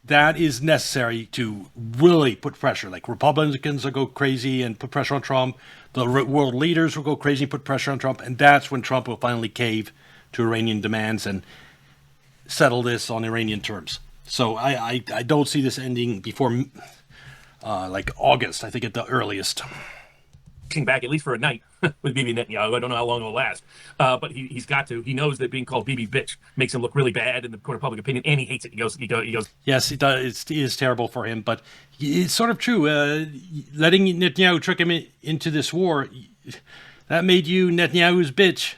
that is necessary to really put pressure. Like Republicans will go crazy and put pressure on Trump. The world leaders will go crazy and put pressure on Trump. And that's when Trump will finally cave to Iranian demands and settle this on Iranian terms. So I don't see this ending before like August, I think at the earliest. Back at least for a night with Bibi Netanyahu. I don't know how long it will last, but he's got to. He knows that being called Bibi bitch makes him look really bad in the court of public opinion, and he hates it. He goes. Yes, it does. It is terrible for him, but it's sort of true. Letting Netanyahu trick him into this war, that made you Netanyahu's bitch.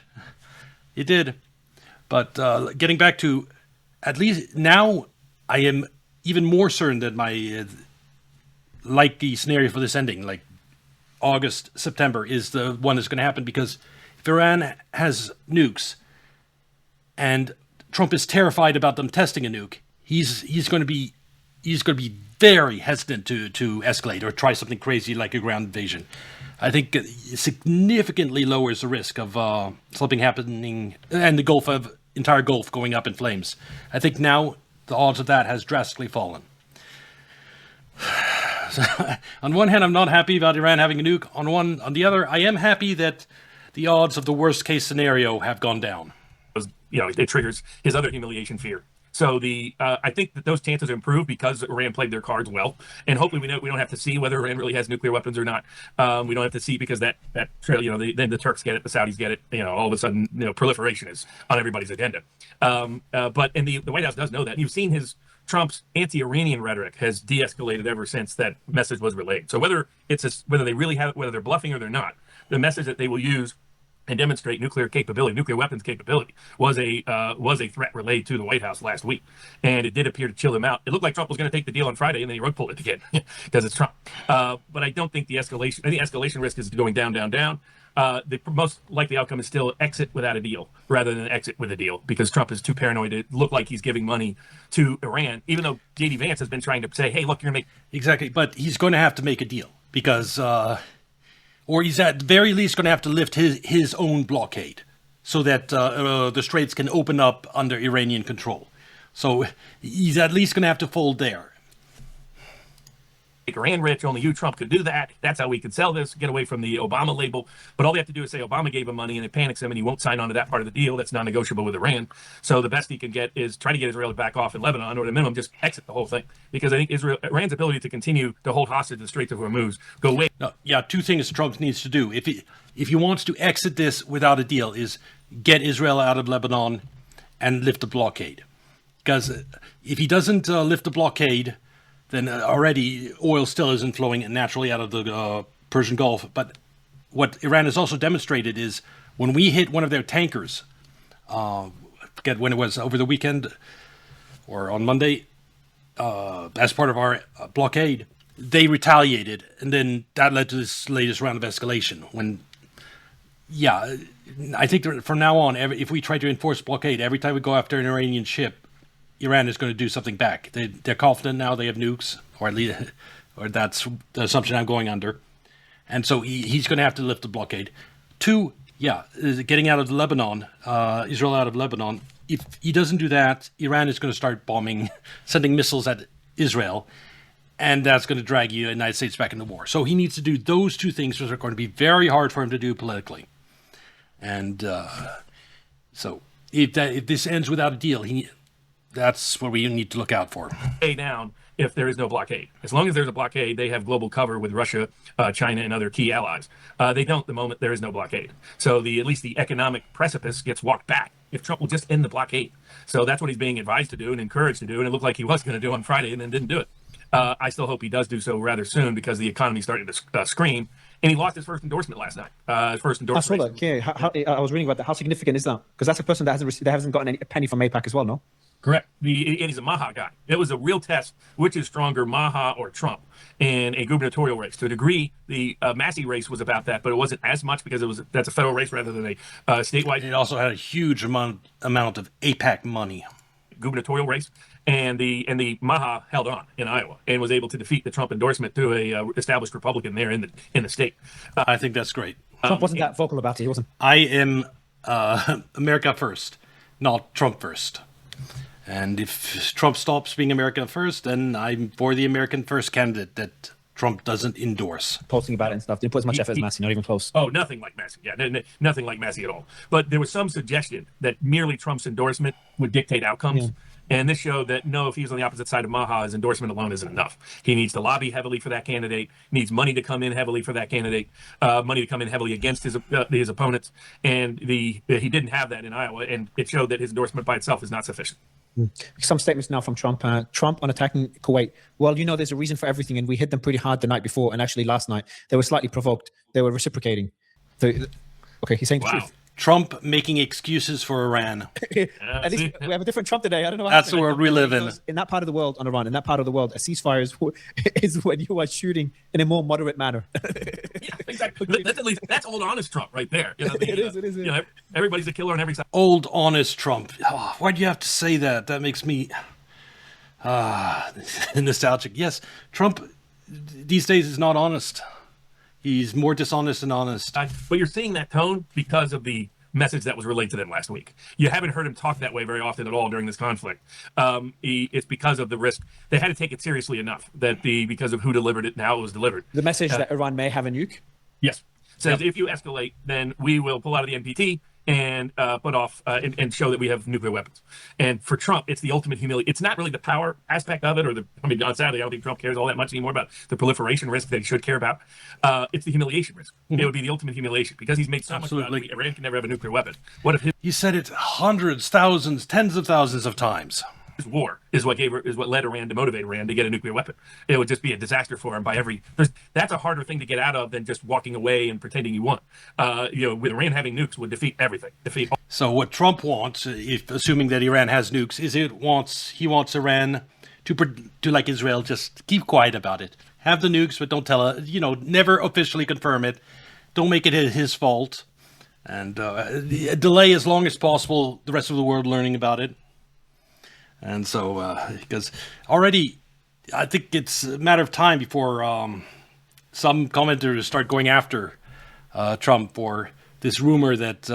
It did. But getting back to, at least now, I am even more certain that my like the scenario for this ending, like August, September, is the one that's going to happen, because if Iran has nukes and Trump is terrified about them testing a nuke, he's going to be very hesitant to escalate or try something crazy like a ground invasion. I think it significantly lowers the risk of something happening and the entire Gulf going up in flames. I think now the odds of that has drastically fallen. So, on one hand, I'm not happy about Iran having a nuke. On the other, I am happy that the odds of the worst case scenario have gone down. It triggers his other humiliation fear. So I think that those chances improve because Iran played their cards well, and hopefully we don't have to see whether Iran really has nuclear weapons or not. We don't have to see, because then the Turks get it, the Saudis get it. All of a sudden, proliferation is on everybody's agenda. But the White House does know that. And you've seen Trump's anti-Iranian rhetoric has de-escalated ever since that message was relayed. So whether they really have it, whether they're bluffing or they're not, the message that they will use and demonstrate nuclear weapons capability was a threat relayed to the White House last week, and it did appear to chill them out. It looked like Trump was going to take the deal on Friday, and then he rug pulled it again because it's Trump. But I don't think the escalation risk is going down. The most likely outcome is still exit without a deal rather than exit with a deal, because Trump is too paranoid to look like he's giving money to Iran, even though J.D. Vance has been trying to say, hey, look, you're going to make... Exactly, but he's going to have to make a deal because... or he's at the very least going to have to lift his own blockade so that the straits can open up under Iranian control. So he's at least going to have to fold there. Iran rich, only you, Trump, could do that. That's how we could sell this, get away from the Obama label. But all they have to do is say Obama gave him money, and it panics him, and he won't sign on to that part of the deal. That's non-negotiable with Iran. So the best he can get is try to get Israel back off in Lebanon, or at a minimum just exit the whole thing. Because I think Iran's ability to continue to hold hostage the Straits of Hormuz go away. No, yeah, two things Trump needs to do. If he wants to exit this without a deal, is get Israel out of Lebanon and lift the blockade. Because if he doesn't lift the blockade, then already oil still isn't flowing naturally out of the Persian Gulf. But what Iran has also demonstrated is when we hit one of their tankers, I forget when it was, over the weekend or on Monday, as part of our blockade, they retaliated. And then that led to this latest round of escalation. I think that from now on, if we try to enforce blockade, every time we go after an Iranian ship, Iran is going to do something back. They're confident now they have nukes, or at least, or that's the assumption I'm going under. And so he's going to have to lift the blockade. Two, getting out of Lebanon, Israel out of Lebanon. If he doesn't do that, Iran is going to start bombing, sending missiles at Israel, and that's going to drag the United States back into war. So he needs to do those two things, which are going to be very hard for him to do politically. And so if this ends without a deal, that's what we need to look out for. Stay down if there is no blockade. As long as there's a blockade, they have global cover with Russia, China, and other key allies. They don't the moment there is no blockade. So at least the economic precipice gets walked back if Trump will just end the blockade. So that's what he's being advised to do and encouraged to do, and it looked like he was going to do on Friday and then didn't do it. I still hope he does do so rather soon, because the economy's starting to scream. And he lost his first endorsement last night. His first endorsement. I saw that. Yeah, I was reading about that. How significant is that? Because that's a person that hasn't gotten a penny from AIPAC as well, no? Correct. And he's a Maha guy. It was a real test, which is stronger, Maha or Trump, in a gubernatorial race. To a degree, the Massey race was about that, but it wasn't as much because that's a federal race rather than a statewide. It also had a huge amount of AIPAC money. Gubernatorial race, and the Maha held on in Iowa and was able to defeat the Trump endorsement to a established Republican there in the state. I think that's great. Trump wasn't that vocal about it. He wasn't. I am America first, not Trump first. And if Trump stops being America first, then I'm for the American first candidate that Trump doesn't endorse. Posting about it and stuff. Didn't put as much effort as Massey, not even close. Oh, nothing like Massey. Yeah, nothing like Massey at all. But there was some suggestion that merely Trump's endorsement would dictate outcomes. Yeah. And this showed that no, if he was on the opposite side of Maha, his endorsement alone isn't enough. He needs to lobby heavily for that candidate, needs money to come in heavily for that candidate, money to come in heavily against his opponents. And he didn't have that in Iowa, and it showed that his endorsement by itself is not sufficient. Some statements now from Trump. Trump on attacking Kuwait. Well, there's a reason for everything, and we hit them pretty hard the night before, and actually last night they were slightly provoked. They were reciprocating. Okay, he's saying the truth. Trump making excuses for Iran. At least we have a different Trump today. I don't know. That's the world we live in. In that part of the world, on Iran, in that part of the world, a ceasefire is when you are shooting in a more moderate manner. Yeah, exactly. That's old honest Trump right there. It is. Everybody's a killer on every side. Old, honest Trump. Oh, why do you have to say that? That makes me nostalgic. Yes, Trump these days is not honest. He's more dishonest than honest. But you're seeing that tone because of the message that was relayed to them last week. You haven't heard him talk that way very often at all during this conflict. It's because of the risk. They had to take it seriously enough because of who delivered it and how it was delivered. The message that Iran may have a nuke? Yes. Says if you escalate, then we will pull out of the NPT and put off and show that we have nuclear weapons. And for Trump, it's the ultimate humiliation. It's not really the power aspect of it, on Saturday, I don't think Trump cares all that much anymore about the proliferation risk that he should care about. It's the humiliation risk. It would be the ultimate humiliation because he's made so much about it. Iran can never have a nuclear weapon. What if You said it hundreds, thousands, tens of thousands of times. his war is what led Iran to motivate Iran to get a nuclear weapon? It would just be a disaster for him by every. That's a harder thing to get out of than just walking away and pretending you won. With Iran having nukes would defeat everything. So what Trump wants, assuming that Iran has nukes, is he wants Iran to like Israel, just keep quiet about it. Have the nukes, but don't tell never officially confirm it. Don't make it his fault. And delay as long as possible the rest of the world learning about it. And so, because already, I think it's a matter of time before some commenters start going after Trump for this rumor that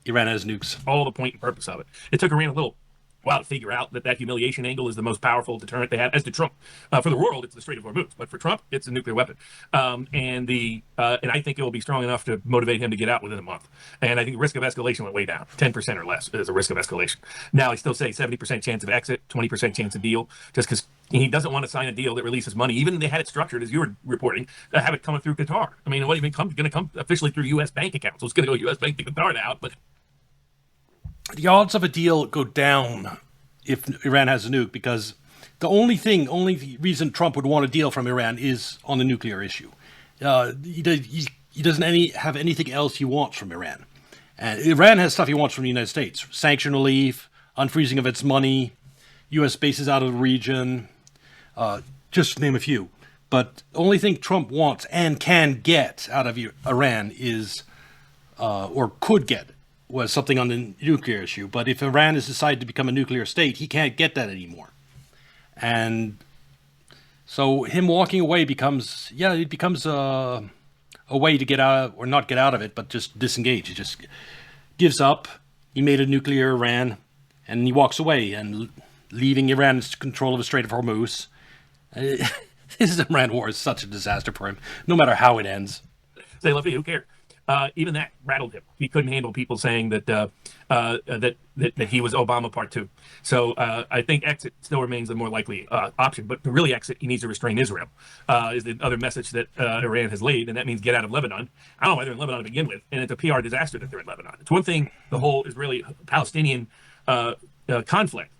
Iran has nukes. All the point and purpose of it. It took Iran a little while to figure out that humiliation angle is the most powerful deterrent they have, as to Trump. For the world, it's the Strait of Hormuz, but for Trump, it's a nuclear weapon. And I think it will be strong enough to motivate him to get out within a month. And I think the risk of escalation went way down. 10% or less is a risk of escalation. Now, I still say 70% chance of exit, 20% chance of deal, just because he doesn't want to sign a deal that releases money. Even they had it structured, as you were reporting, have it coming through Qatar. I mean, it wasn't even going to come officially through U.S. bank accounts. So it's going to go U.S. bank to Qatar now, but the odds of a deal go down if Iran has a nuke, because the only reason Trump would want a deal from Iran is on the nuclear issue. He doesn't have anything else he wants from Iran. And Iran has stuff he wants from the United States: sanction relief, unfreezing of its money, U.S. bases out of the region, just to name a few. But the only thing Trump wants and can get out of Iran is, or could get, was something on the nuclear issue. But if Iran has decided to become a nuclear state, he can't get that anymore. And so him walking away becomes a way to get out, or not get out of it, but just disengage. He just gives up. He made a nuclear Iran, and he walks away, and leaving Iran's control of the Strait of Hormuz. This Iran war is such a disaster for him, no matter how it ends. Say, Luffy, who cares? Even that rattled him. He couldn't handle people saying that he was Obama Part 2. So I think exit still remains the more likely option. But to really exit, he needs to restrain Israel, is the other message that Iran has laid, and that means get out of Lebanon. I don't know why they're in Lebanon to begin with, and it's a PR disaster that they're in Lebanon. It's one thing, the whole Israeli Palestinian conflict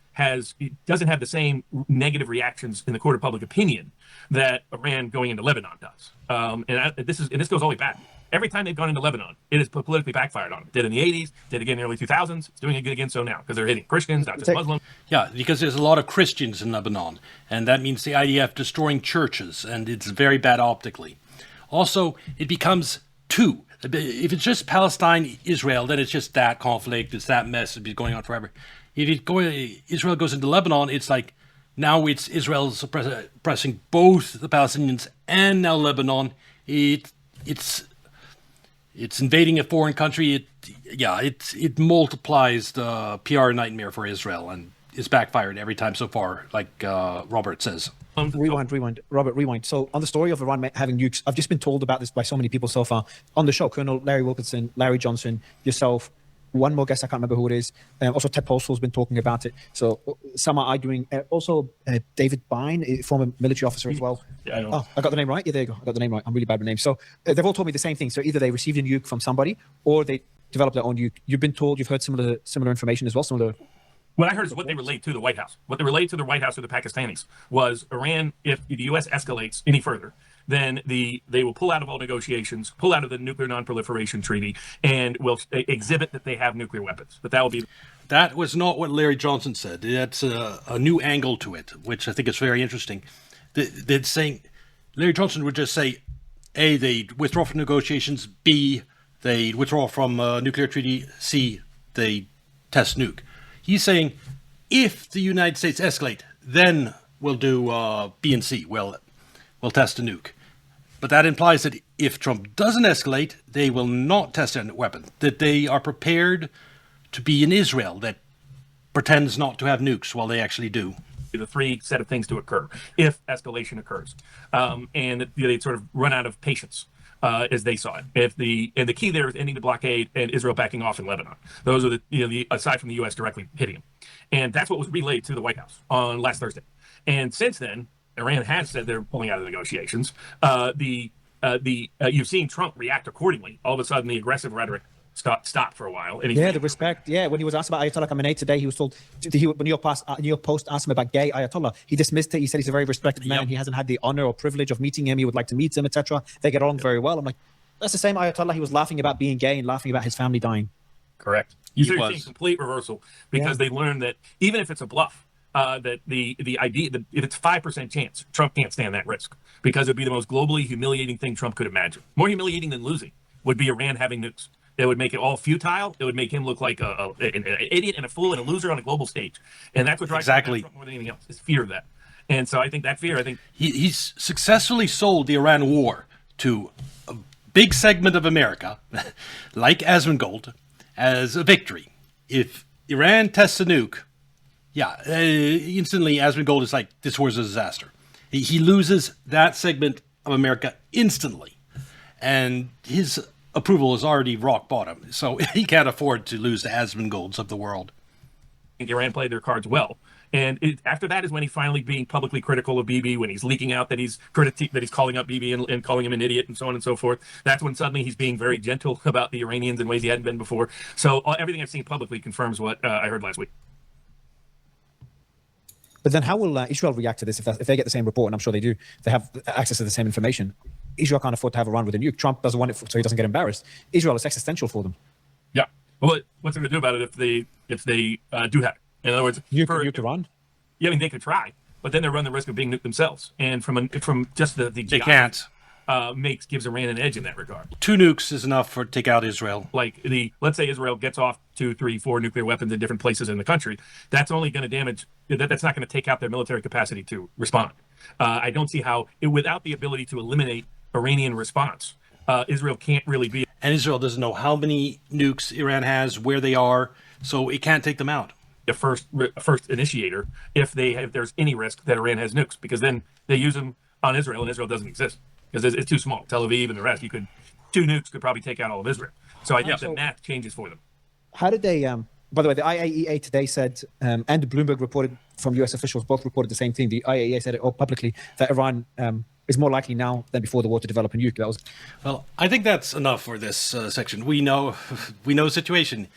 doesn't have the same negative reactions in the court of public opinion that Iran going into Lebanon does. And this goes all the way back. Every time they've gone into Lebanon, it has politically backfired on them. Did in the 80s, did again in the early 2000s. It's doing it again so now because they're hitting Christians, not just Muslims. Yeah, because there's a lot of Christians in Lebanon, and that means the IDF destroying churches, and it's very bad optically. Also, it becomes two. If it's just Palestine, Israel, then it's just that conflict, it's that mess, it'll be going on forever. If Israel goes into Lebanon, it's like now it's Israel suppressing both the Palestinians and now Lebanon. It's invading a foreign country. It multiplies the PR nightmare for Israel, and is backfired every time so far, like Robert says. Rewind, Robert, rewind. So on the story of Iran having nukes, I've just been told about this by so many people so far on the show. Colonel Larry Wilkinson, Larry Johnson, yourself, one more guest, I can't remember who it is. Also, Ted Postle's been talking about it. So some are arguing. Also, David Bine, former military officer as well. Yeah, I know. Oh, I got the name right? Yeah, there you go. I got the name right. I'm really bad with names. So they've all told me the same thing. So either they received a nuke from somebody or they developed their own nuke. You've been told, you've heard similar information as well, similar. What I heard is what they relate to the White House. What they relate to the White House or the Pakistanis was Iran, if the U.S. escalates any further, then they will pull out of all negotiations, pull out of the Nuclear Non-Proliferation Treaty, and will exhibit that they have nuclear weapons. But that will be... That was not what Larry Johnson said. That's a new angle to it, which I think is very interesting. They're saying... Larry Johnson would just say, A, they withdraw from negotiations, B, they withdraw from nuclear treaty, C, they test nuke. He's saying, if the United States escalate, then we'll do B and C. We'll test a nuke. But that implies that if Trump doesn't escalate, they will not test a weapon. That they are prepared to be in Israel that pretends not to have nukes while they actually do. The three set of things to occur if escalation occurs, and they sort of run out of patience. As they saw it, the key there is ending the blockade and Israel backing off in Lebanon. Those are the aside from the U.S. directly hitting them, and that's what was relayed to the White House on last Thursday. And since then, Iran has said they're pulling out of the negotiations. You've seen Trump react accordingly. All of a sudden, the aggressive rhetoric stopped for a while. And the respect. Yeah, when he was asked about Ayatollah Khamenei today, he was told, when New York Post asked him about gay Ayatollah, he dismissed it. He said he's a very respected man. Yep. He hasn't had the honor or privilege of meeting him. He would like to meet him, etc. They get along very well. I'm like, that's the same Ayatollah. He was laughing about being gay and laughing about his family dying. Correct. You're seeing complete reversal because they learned that even if it's a bluff, that the idea that if it's 5% chance, Trump can't stand that risk because it'd be the most globally humiliating thing Trump could imagine. More humiliating than losing would be Iran having nukes. It would make it all futile. It would make him look like an idiot and a fool and a loser on a global stage. And that's what drives exactly Trump more than anything else is fear of that. And so I think that fear, he's successfully sold the Iran war to a big segment of America, like Asmongold, as a victory. If Iran tests a nuke, instantly Asmongold is like, this war's a disaster. He loses that segment of America instantly. And his approval is already rock bottom, so he can't afford to lose the Asmongolds of the world. I think Iran played their cards well. And after that is when he's finally being publicly critical of Bibi, when he's leaking out that he's calling up Bibi and calling him an idiot and so on and so forth. That's when suddenly he's being very gentle about the Iranians in ways he hadn't been before. So everything I've seen publicly confirms what I heard last week. But then how will Israel react to this if they get the same report, and I'm sure they do, they have access to the same information? Israel can't afford to have Iran with a nuke. Trump doesn't want it so he doesn't get embarrassed. Israel is existential for them. Yeah. Well, what's they going to do about it if they do have it? In other words, nuke Iran? Yeah, I mean, they could try, but then they run the risk of being nuked themselves. And from just the they can't. Gives Iran an edge in that regard. 2 nukes is enough to take out Israel. Like let's say Israel gets off 2, 3, 4 nuclear weapons in different places in the country. That's only going to damage. That's not going to take out their military capacity to respond. I don't see how, without the ability to eliminate Iranian response, Israel can't really be. And Israel doesn't know how many nukes Iran has, where they are, so it can't take them out. The first initiator if there's any risk that Iran has nukes, because then they use them on Israel and Israel doesn't exist because it's too small. Tel Aviv and the rest, 2 nukes could probably take out all of Israel. So I think the math changes for them. How did they? By the way, the IAEA today said, and Bloomberg reported from U.S. officials, both reported the same thing. The IAEA said it all publicly that Iran is more likely now than before the war to develop a nuke. Well, I think that's enough for this section. We know the situation.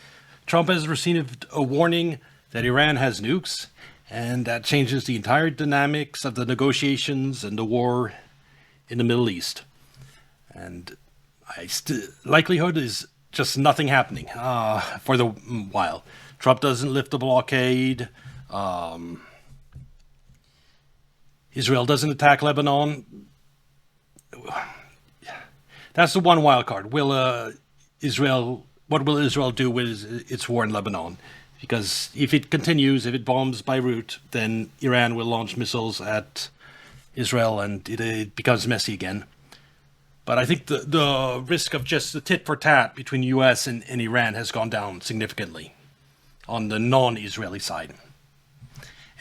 Trump has received a warning that Iran has nukes, and that changes the entire dynamics of the negotiations and the war in the Middle East. And likelihood is just nothing happening for the while. Trump doesn't lift the blockade. Israel doesn't attack Lebanon. That's the one wild card. What will Israel do with its war in Lebanon? Because if it continues, if it bombs Beirut, then Iran will launch missiles at Israel and it becomes messy again. But I think the risk of just the tit for tat between U.S. and Iran has gone down significantly on the non-Israeli side.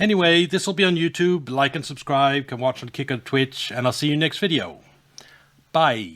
Anyway, this will be on YouTube. Like and subscribe. Can watch on Kick on Twitch. And I'll see you next video. Bye.